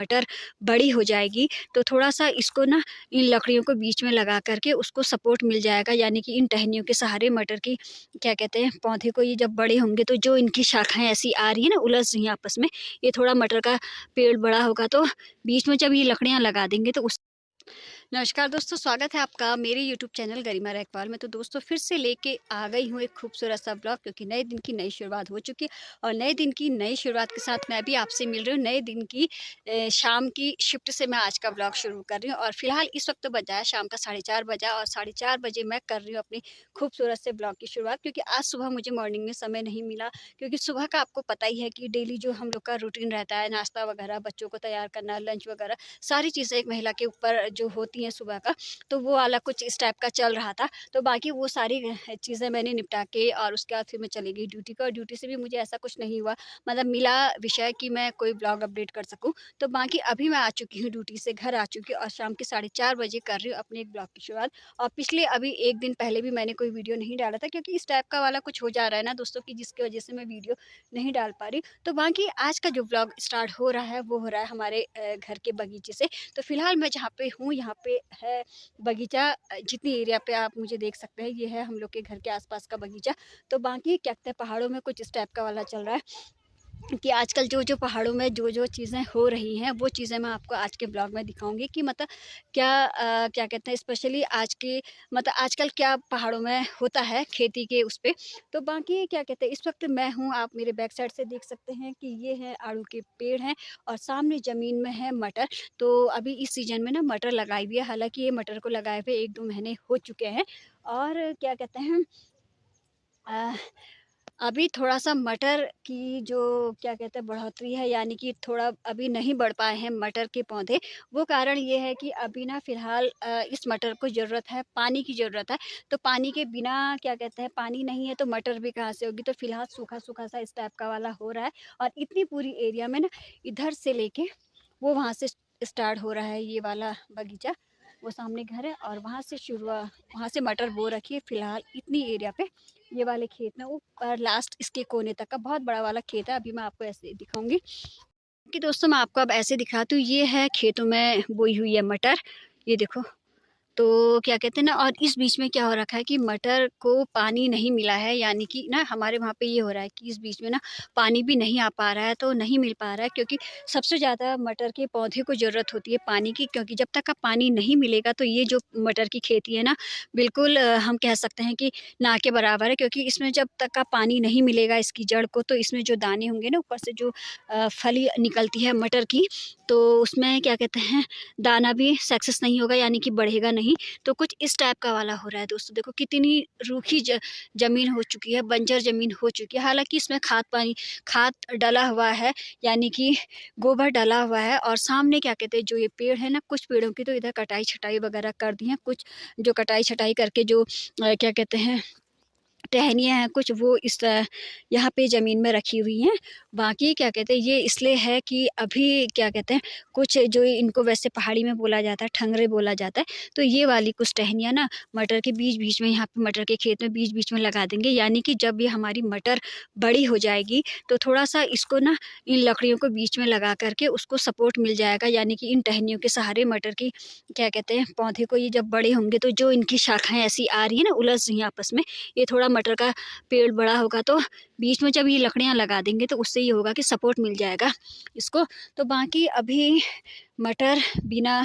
मटर बड़ी हो जाएगी तो थोड़ा-सा इसको ना इन लकड़ियों को बीच में लगा कर के उसको सपोर्ट मिल जाएगा, यानी कि इन टहनियों के सहारे मटर की क्या कहते हैं पौधे को ये जब बड़े होंगे तो जो इनकी शाखाएँ ऐसी आ रही है ना उलझ रही हैं आपस में, ये थोड़ा मटर का पेड़ बड़ा होगा तो बीच में जब ये लकड़ियाँ लगा देंगे तो उस नमस्कार दोस्तों, स्वागत है आपका मेरे यूट्यूब चैनल गरिमा रैकवाल में। तो दोस्तों फिर से लेके आ गई हूँ एक खूबसूरत सा ब्लॉग, क्योंकि नए दिन की नई शुरुआत हो चुकी है और नए दिन की नई शुरुआत के साथ मैं भी आपसे मिल रही हूँ। नए दिन की शाम की शिफ्ट से मैं आज का ब्लॉग शुरू कर रही हूँ और फिलहाल इस वक्त तो बजा है शाम का 4:30 बजा और 4:30 बजे मैं कर रही हूँ अपनी खूबसूरत से ब्लॉग की शुरुआत, क्योंकि आज सुबह मुझे मॉर्निंग में समय नहीं मिला। क्योंकि सुबह का आपको पता ही है कि डेली जो हम लोग का रूटीन रहता है, नाश्ता वगैरह, बच्चों को तैयार करना, लंच वगैरह, सारी चीज़ें एक महिला के ऊपर जो होती हैं सुबह का, तो वो वाला कुछ इस टाइप का चल रहा था। तो बाकी वो सारी चीज़ें मैंने निपटा के और उसके बाद फिर मैं चली गई ड्यूटी को, और ड्यूटी से भी मुझे ऐसा कुछ नहीं हुआ, मतलब मिला विषय कि मैं कोई ब्लॉग अपडेट कर सकूँ। तो बाकी अभी मैं आ चुकी हूँ, ड्यूटी से घर आ चुकी हूँ और शाम के 4:30 बजे कर रही हूँ अपने एक ब्लॉग की शुरुआत। और पिछले अभी 1 दिन पहले भी मैंने कोई वीडियो नहीं डाला था, क्योंकि इस टाइप का वाला कुछ हो जा रहा है ना दोस्तों, कि जिसकी वजह से मैं वीडियो नहीं डाल पा रही। तो बाकी आज का जो ब्लॉग स्टार्ट हो रहा है वो हो रहा है हमारे घर के बगीचे से। तो फिलहाल मैं जहाँ पे हूँ यहाँ पे है बगीचा। जितनी एरिया पे आप मुझे देख सकते हैं ये है हम लोग के घर के आसपास का बगीचा। तो बाकी क्या कहते हैं पहाड़ों में कुछ इस टाइप का वाला चल रहा है कि आजकल जो पहाड़ों में जो चीज़ें हो रही हैं वो चीज़ें मैं आपको आज के ब्लॉग में दिखाऊंगी कि मतलब क्या क्या कहते हैं स्पेशली आज के मतलब आजकल क्या पहाड़ों में होता है खेती के उस पे। तो बाकी क्या कहते हैं इस वक्त मैं हूँ, आप मेरे बैक साइड से देख सकते हैं कि ये है आड़ू के पेड़ हैं और सामने ज़मीन में है मटर। तो अभी इस सीज़न में ना मटर लगाई हुई है, हालांकि ये मटर को लगाए हुए 1-2 महीने हो चुके हैं। और क्या कहते हैं अभी थोड़ा-सा मटर की जो क्या कहते हैं बढ़ोतरी है, यानी कि थोड़ा अभी नहीं बढ़ पाए हैं मटर के पौधे। वो कारण ये है कि अभी ना फ़िलहाल इस मटर को ज़रूरत है, पानी की ज़रूरत है। तो पानी के बिना क्या कहते हैं पानी नहीं है तो मटर भी कहाँ से होगी। तो फ़िलहाल सूखा-सूखा सा इस टाइप का वाला हो रहा है और इतनी पूरी एरिया में ना इधर से लेके वो वहाँ से स्टार्ट हो रहा है ये वाला बगीचा। वो सामने घर है और वहाँ से मटर बो रखी है फ़िलहाल इतनी एरिया पे। ये वाले खेत में ऊपर लास्ट इसके कोने तक का बहुत बड़ा वाला खेत है। अभी मैं आपको ऐसे दिखाऊँगी कि दोस्तों मैं आपको अब ऐसे दिखाती हूँ। ये है खेतों में बोई हुई है मटर, ये देखो। तो क्या कहते हैं ना, और इस बीच में क्या हो रखा है कि मटर को पानी नहीं मिला है, यानी कि ना हमारे वहाँ पे ये हो रहा है कि इस बीच में ना पानी भी नहीं आ पा रहा है, तो नहीं मिल पा रहा है। क्योंकि सबसे ज़्यादा मटर के पौधे को ज़रूरत होती है पानी की, क्योंकि जब तक का पानी नहीं मिलेगा तो ये जो मटर की खेती है ना बिल्कुल हम कह सकते हैं कि ना के बराबर है। क्योंकि इसमें जब तक का पानी नहीं मिलेगा इसकी जड़ को, तो इसमें जो दाने होंगे ना ऊपर से जो फली निकलती है मटर की, तो उसमें क्या कहते हैं दाना भी सक्सेस नहीं होगा, यानी कि बढ़ेगा नहीं। तो कुछ इस टाइप का वाला हो रहा है दोस्तों। देखो कितनी रूखी ज़मीन हो चुकी है, बंजर ज़मीन हो चुकी है। हालाँकि इसमें खाद डला हुआ है, यानी कि गोबर डला हुआ है। और सामने क्या कहते हैं जो ये पेड़ है ना, कुछ पेड़ों की तो इधर कटाई-छटाई वगैरह कर दी है। कुछ जो कटाई-छटाई करके जो क्या कहते हैं टहनियाँ हैं कुछ, वो इस यहाँ पे ज़मीन में रखी हुई हैं। बाकी क्या कहते हैं ये इसलिए है कि अभी क्या कहते हैं कुछ जो इनको वैसे पहाड़ी में बोला जाता है ठंगरे बोला जाता है। तो ये वाली कुछ टहनियाँ ना मटर के बीच-बीच में, यहाँ पे मटर के खेत में बीच-बीच में लगा देंगे, यानी कि जब ये हमारी मटर बड़ी हो जाएगी तो थोड़ा-सा इसको ना इन लकड़ियों को बीच में लगा कर के उसको सपोर्ट मिल जाएगा, यानी कि इन टहनियों के सहारे मटर की क्या कहते हैं पौधे को ये जब बड़े होंगे तो जो इनकी शाखाएँ ऐसी आ रही है ना उलझ रही हैं आपस में, ये थोड़ा मटर का पेड़ बड़ा होगा तो बीच में जब ये लकड़ियाँ लगा देंगे तो उससे ये होगा कि सपोर्ट मिल जाएगा इसको। तो बाकी अभी मटर बिना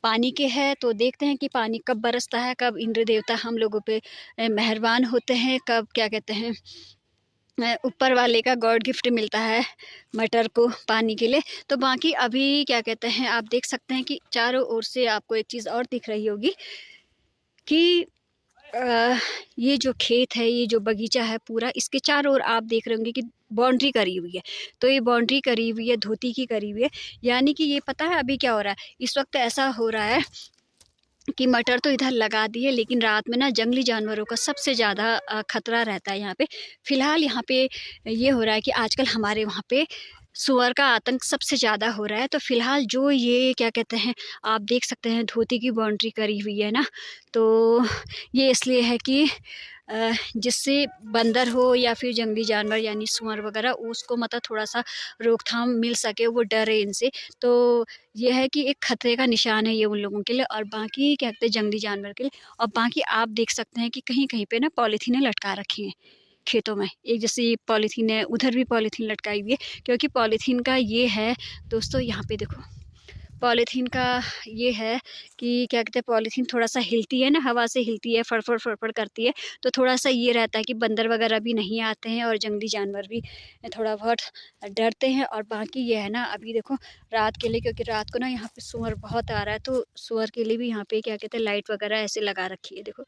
पानी के है, तो देखते हैं कि पानी कब बरसता है, कब इंद्र देवता हम लोगों पे मेहरबान होते हैं, कब क्या कहते हैं ऊपर वाले का गॉड गिफ्ट मिलता है मटर को पानी के लिए। तो बाकी अभी क्या कहते हैं आप देख सकते हैं कि चारों ओर से आपको एक चीज़ और दिख रही होगी कि ये जो खेत है, ये जो बगीचा है पूरा, इसके चारों ओर आप देख रहे होंगे कि बाउंड्री करी हुई है। तो ये बाउंड्री करी हुई है, धोती की करी हुई है, यानी कि ये पता है अभी क्या हो रहा है, इस वक्त ऐसा हो रहा है कि मटर तो इधर लगा दिए, लेकिन रात में ना जंगली जानवरों का सबसे ज़्यादा खतरा रहता है यहाँ पे। फ़िलहाल यहाँ पे ये हो रहा है कि आजकल हमारे वहाँ पे सुअर का आतंक सबसे ज़्यादा हो रहा है। तो फ़िलहाल जो ये क्या कहते हैं, आप देख सकते हैं धोती की बाउंड्री करी हुई है ना, तो ये इसलिए है कि जिससे बंदर हो या फिर जंगली जानवर यानी सुअर वगैरह उसको मतलब थोड़ा-सा रोकथाम मिल सके, वो डरे इनसे। तो ये है कि एक खतरे का निशान है ये उन लोगों के लिए, और बाकी क्या कहते हैं जंगली जानवर के लिए। और बाकी आप देख सकते हैं कि कहीं-कहीं पे ना पॉलीथीनें लटका रखी हैं खेतों में। एक जैसे ये पॉलीथीन है, उधर भी पॉलीथीन लटकाई हुई है, क्योंकि पॉलीथीन का ये है दोस्तों, यहाँ पे देखो, पॉलीथीन का ये है कि क्या कहते हैं, पॉलीथीन थोड़ा-सा हिलती है ना, हवा से हिलती है, फड़-फड़ फड़-फड़ करती है, तो थोड़ा-सा ये रहता है कि बंदर वगैरह भी नहीं आते हैं और जंगली जानवर भी थोड़ा बहुत डरते हैं। और बाकी ये है ना, अभी देखो रात के लिए, क्योंकि रात को ना यहाँ पे सूअर बहुत आ रहा है, तो सूअर के लिए भी यहाँ पे क्या कहते हैं लाइट वगैरह ऐसे लगा रखी है देखो।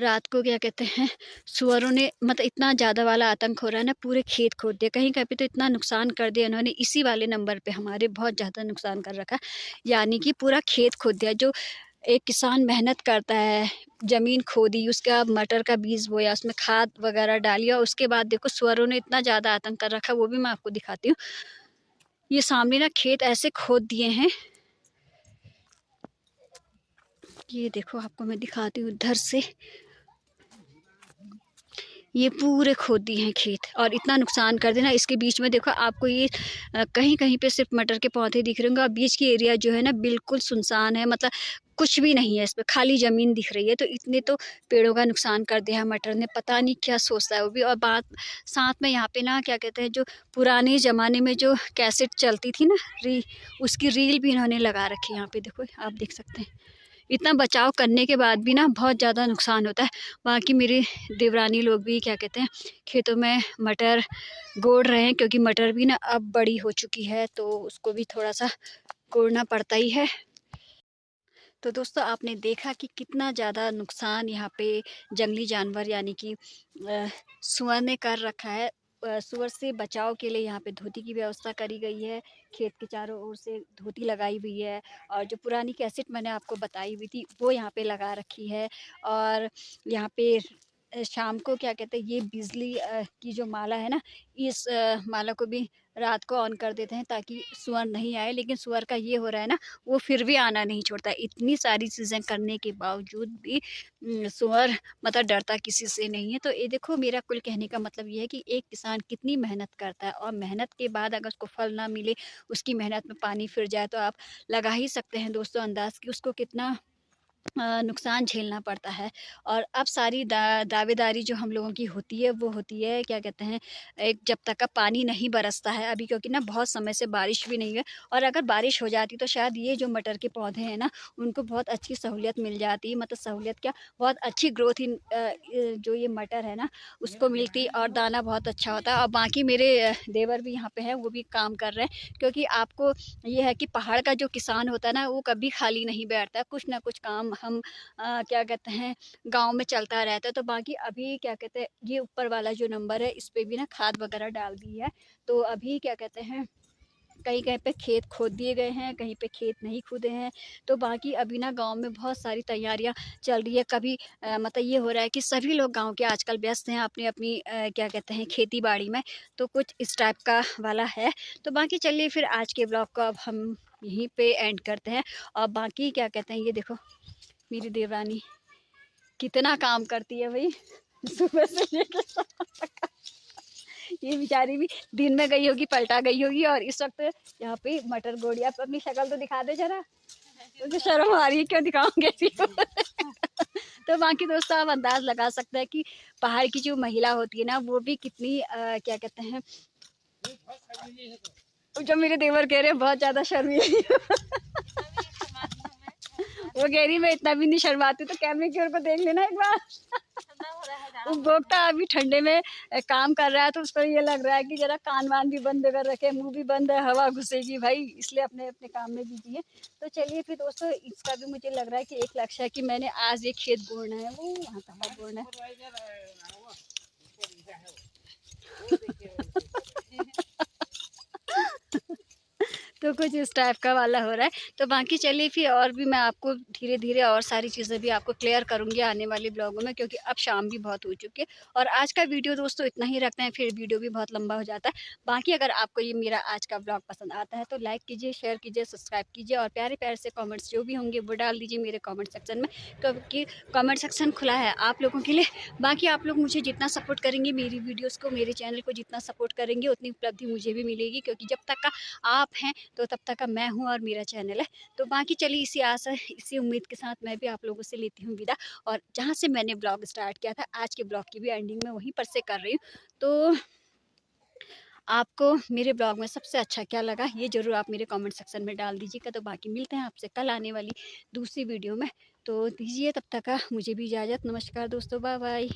रात को क्या कहते हैं, सुअरों ने मतलब इतना ज़्यादा वाला आतंक हो रहा है ना, पूरे खेत खोद दिए, कहीं-कहीं पे तो इतना नुकसान कर दिया इन्होंने, इसी वाले नंबर पे हमारे बहुत ज़्यादा नुकसान कर रखा है। यानी कि पूरा खेत खोद दिया। जो एक किसान मेहनत करता है, ज़मीन खोदी, उसका मटर का बीज बोया, उसमें खाद वगैरह डाली, और उसके बाद देखो सुअरों ने इतना ज़्यादा आतंक कर रखा है, वो भी मैं आपको दिखाती हूँ। ये सामने ना खेत ऐसे खोद दिए हैं, ये देखो आपको मैं दिखाती हूँ इधर से, ये पूरे खोद दिए हैं खेत और इतना नुकसान कर देना। इसके बीच में देखो आपको ये कहीं-कहीं पे सिर्फ मटर के पौधे दिख रहे होंगे, और बीच की एरिया जो है ना बिल्कुल सुनसान है, मतलब कुछ भी नहीं है, इस पे खाली ज़मीन दिख रही है। तो इतने तो पेड़ों का नुकसान कर दिया है मटर ने, पता नहीं क्या सोचता है वो भी। और बात साथ में यहाँ पे ना क्या कहते हैं, जो पुराने ज़माने में जो कैसेट चलती थी ना, उसकी रील भी इन्होंने लगा रखी है यहाँ पे, देखो आप देख सकते हैं। इतना बचाव करने के बाद भी ना बहुत ज़्यादा नुकसान होता है। बाकी मेरे देवरानी लोग भी क्या कहते हैं, खेतों में मटर गोड़ रहे हैं, क्योंकि मटर भी ना अब बड़ी हो चुकी है, तो उसको भी थोड़ा-सा गोड़ना पड़ता ही है। तो दोस्तों आपने देखा कि कितना ज़्यादा नुकसान यहाँ पे जंगली जानवर यानी कि सूअर ने कर रखा है। सूअर से बचाव के लिए यहाँ पे धोती की व्यवस्था करी गई है, खेत के चारों ओर से धोती लगाई हुई है, और जो पुरानी कैसेट मैंने आपको बताई हुई थी वो यहाँ पे लगा रखी है। और यहाँ पे शाम को क्या कहते हैं, ये बिजली की जो माला है ना, इस माला को भी रात को ऑन कर देते हैं ताकि सूअर नहीं आए। लेकिन सूअर का ये हो रहा है ना, वो फिर भी आना नहीं छोड़ता। इतनी सारी चीज़ें करने के बावजूद भी सूअर मतलब डरता किसी से नहीं है। तो ये देखो, मेरा कुल कहने का मतलब ये है कि एक किसान कितनी मेहनत करता है, और मेहनत के बाद अगर उसको फल ना मिले, उसकी मेहनत में पानी फिर जाए, तो आप लगा ही सकते हैं दोस्तों अंदाज़ कि उसको कितना नुकसान झेलना पड़ता है। और अब सारी दावेदारी जो हम लोगों की होती है, वो होती है क्या कहते हैं, एक जब तक का पानी नहीं बरसता है अभी, क्योंकि ना बहुत समय से बारिश भी नहीं है। और अगर बारिश हो जाती तो शायद ये जो मटर के पौधे हैं ना, उनको बहुत अच्छी सहूलियत मिल जाती, मतलब सहूलियत क्या, बहुत अच्छी ग्रोथ जो ये मटर है ना उसको मिलती, और दाना बहुत अच्छा होता है। और बाकी मेरे देवर भी यहाँ पे हैं, वो भी काम कर रहे हैं, क्योंकि आपको ये है कि पहाड़ का जो किसान होता है ना, वो कभी खाली नहीं बैठता, कुछ ना कुछ काम हम क्या कहते हैं, गाँव में चलता रहता है। तो बाकी अभी क्या कहते हैं, ये ऊपर वाला जो नंबर है, इस पे भी ना खाद वगैरह डाल दी है। तो अभी क्या कहते हैं, कहीं-कहीं पे खेत खोद दिए गए हैं, कहीं पे खेत नहीं खुदे हैं। तो बाकी अभी ना गाँव में बहुत सारी तैयारियाँ चल रही है। कभी मतलब ये हो रहा है कि सभी लोग गाँव के आजकल व्यस्त हैं अपनी-अपनी क्या कहते हैं, खेती-बाड़ी में। तो कुछ इस टाइप का वाला है। तो बाकी चलिए फिर आज के ब्लॉग को अब हम यहीं पे एंड करते हैं। और बाकी क्या कहते हैं, ये देखो मेरी देवरानी कितना काम करती है भई, सुबह से लेके शाम तक। ये बेचारी भी दिन में गई होगी, पलटा गई होगी, और इस वक़्त यहाँ पे मटर गोड़ी। आप अपनी शक्ल तो दिखा दे ज़रा, मुझे शर्म आ रही है, क्यों दिखाऊँगी तो बाकी दोस्तों आप अंदाज़ लगा सकते हैं कि पहाड़ की जो महिला होती है ना, वो भी कितनी क्या कहते हैं, जो मेरे देवर कह रहे हैं बहुत ज़्यादा शर्मीली वो कह रही मैं इतना भी नहीं शर्माती, तो कैमरे की ओर को देख लेना एक बार। उपभोक्ता अभी ठंडे में काम कर रहा है, तो उसको ये लग रहा है कि जरा कान वान भी बंद कर रखे, मुंह भी बंद है, हवा घुसेगी भाई, इसलिए अपने अपने काम में बिजी है। तो चलिए फिर दोस्तों, इसका भी मुझे लग रहा है कि एक लक्ष्य है कि मैंने आज ये खेत बोना है, वो वहाँ कहाँ बोना है तो कुछ इस टाइप का वाला हो रहा है। तो बाकी चलिए फिर और भी मैं आपको धीरे-धीरे और सारी चीज़ें भी आपको क्लियर करूँगी आने वाले ब्लॉगों में, क्योंकि अब शाम भी बहुत हो चुकी है। और आज का वीडियो दोस्तों इतना ही रखते हैं, फिर वीडियो भी बहुत लंबा हो जाता है। बाकी अगर आपको ये मेरा आज का ब्लॉग पसंद आता है तो लाइक कीजिए, शेयर कीजिए, सब्सक्राइब कीजिए और प्यारे-प्यारे से कमेंट्स जो भी होंगे वो डाल दीजिए मेरे कमेंट सेक्शन में, क्योंकि कमेंट सेक्शन खुला है आप लोगों के लिए। बाकी आप लोग मुझे जितना सपोर्ट करेंगे, मेरी वीडियोज़ को, मेरे चैनल को जितना सपोर्ट करेंगे, उतनी उपलब्धि मुझे भी मिलेगी, क्योंकि जब तक का आप हैं तो तब तक का मैं हूँ और मेरा चैनल है। तो बाकी चलिए इसी आशा, इसी उम्मीद के साथ मैं भी आप लोगों से लेती हूँ विदा। और जहाँ से मैंने ब्लॉग स्टार्ट किया था, आज के ब्लॉग की भी एंडिंग मैं वहीं पर से कर रही हूँ। तो आपको मेरे ब्लॉग में सबसे अच्छा क्या लगा ये ज़रूर आप मेरे कमेंट सेक्शन में डाल दीजिएगा। तो बाकी मिलते हैं आपसे कल आने वाली दूसरी वीडियो में। तो दीजिए तब तक का मुझे भी इजाज़त। नमस्कार दोस्तों, बाय बाय।